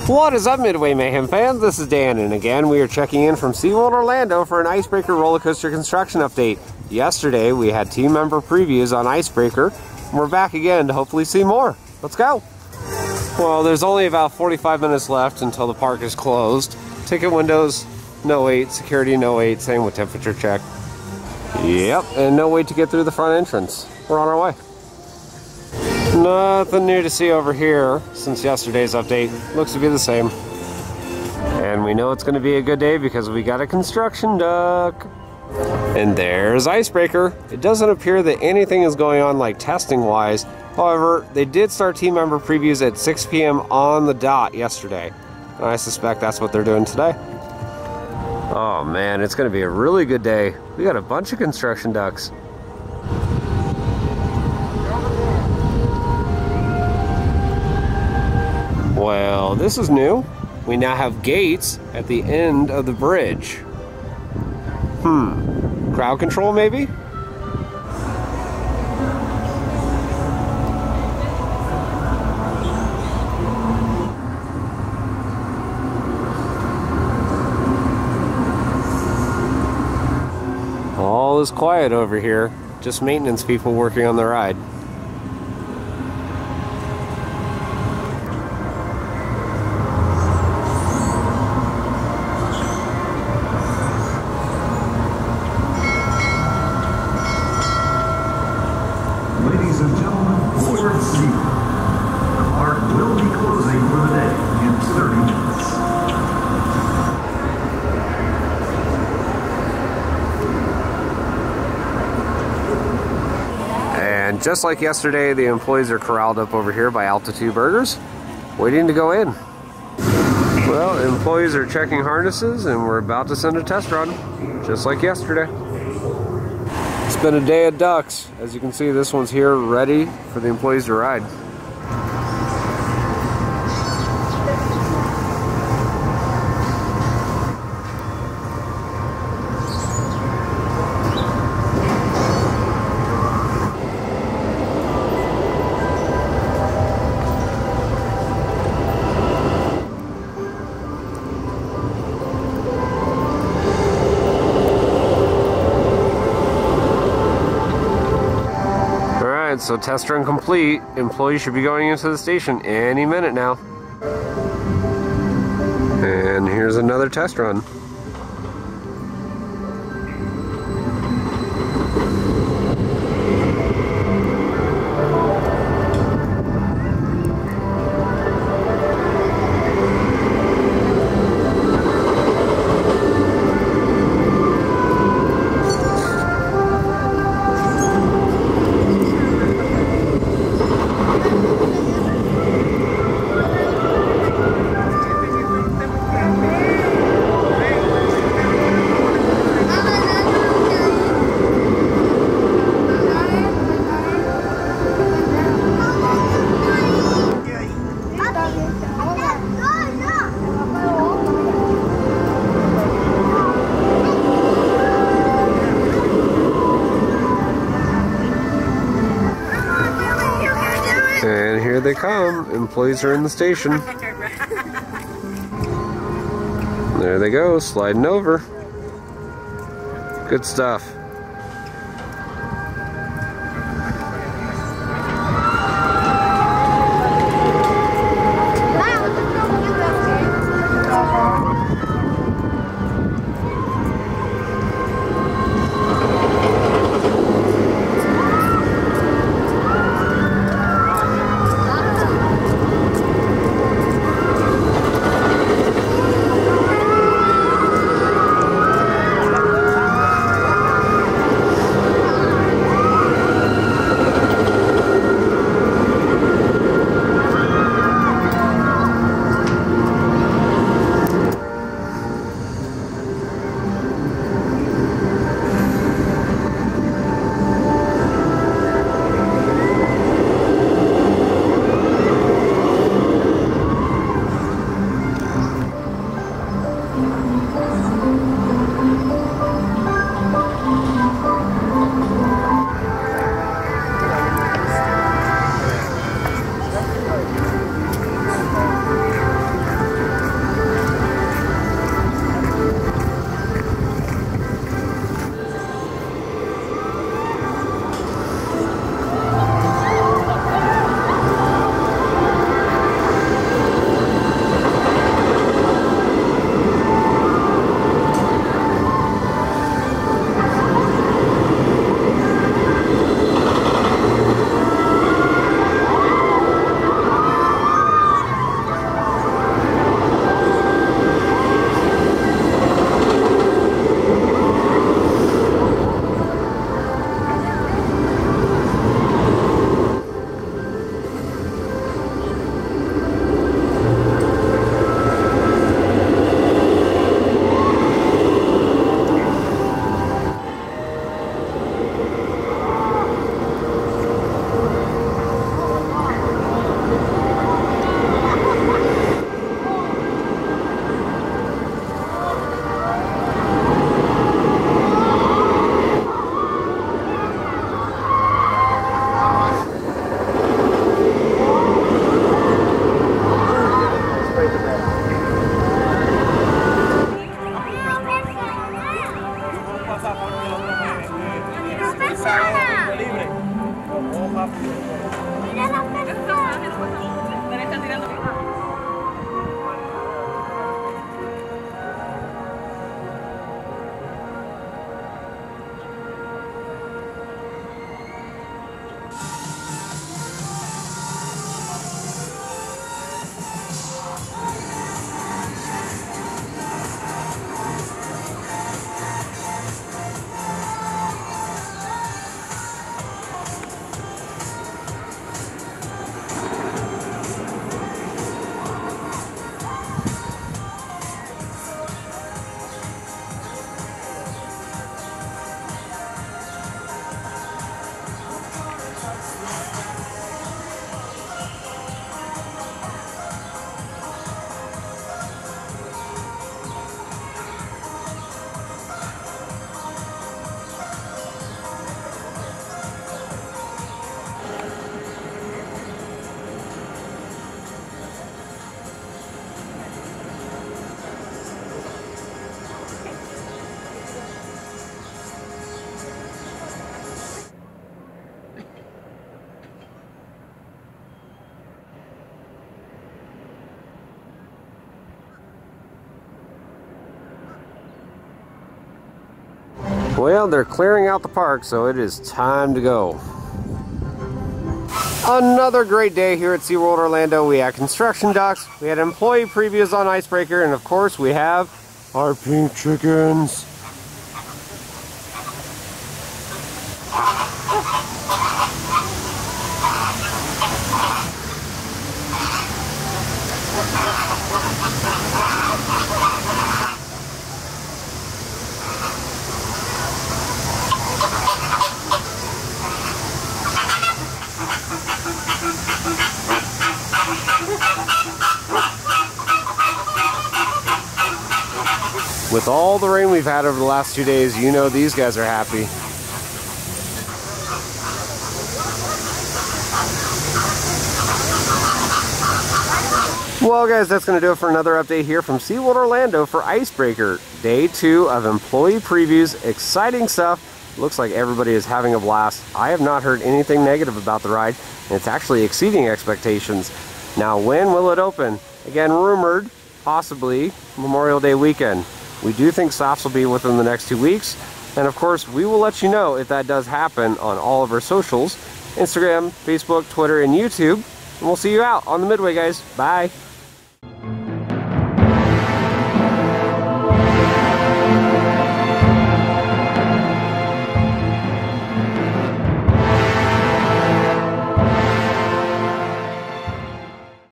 What is up, Midway Mayhem fans? This is Dan, and again we are checking in from SeaWorld Orlando for an Icebreaker roller coaster construction update. Yesterday we had team member previews on Icebreaker, and we're back again to hopefully see more. Let's go! Well, there's only about 45 minutes left until the park is closed. Ticket windows, no wait. Security, no wait. Same with temperature check. Yep, and no wait to get through the front entrance. We're on our way. Nothing new to see over here since yesterday's update. Looks to be the same. And we know it's going to be a good day because we got a construction duck. And there's Icebreaker. It doesn't appear that anything is going on like testing wise. However, they did start team member previews at 6 p.m. on the dot yesterday. And I suspect that's what they're doing today. Oh man, it's going to be a really good day. We got a bunch of construction ducks. Well, this is new. We now have gates at the end of the bridge. Crowd control maybe? All is quiet over here. Just maintenance people working on the ride. Ladies and gentlemen, forward seat. The park will be closing for the day in 30 minutes. And just like yesterday, the employees are corralled up over here by Altitude Burgers, waiting to go in. Well, employees are checking harnesses and we're about to send a test run, just like yesterday. It's been a day of ducks. As you can see, this one's here ready for the employees to ride. So test run complete. Employees should be going into the station any minute now. And here's another test run. And here they come. Employees are in the station. There they go, sliding over. Good stuff. Well, they're clearing out the park, so it is time to go. Another great day here at SeaWorld Orlando. We had construction ducks, we had employee previews on Icebreaker, and of course we have our pink chickens. With all the rain we've had over the last 2 days, you know these guys are happy. Well guys, that's going to do it for another update here from SeaWorld Orlando for Icebreaker. Day 2 of employee previews. Exciting stuff. Looks like everybody is having a blast. I have not heard anything negative about the ride, and it's actually exceeding expectations. Now, when will it open? Again, rumored, possibly Memorial Day weekend. We do think softs will be within the next 2 weeks. And of course, we will let you know if that does happen on all of our socials. Instagram, Facebook, Twitter, and YouTube. And we'll see you out on the Midway, guys. Bye.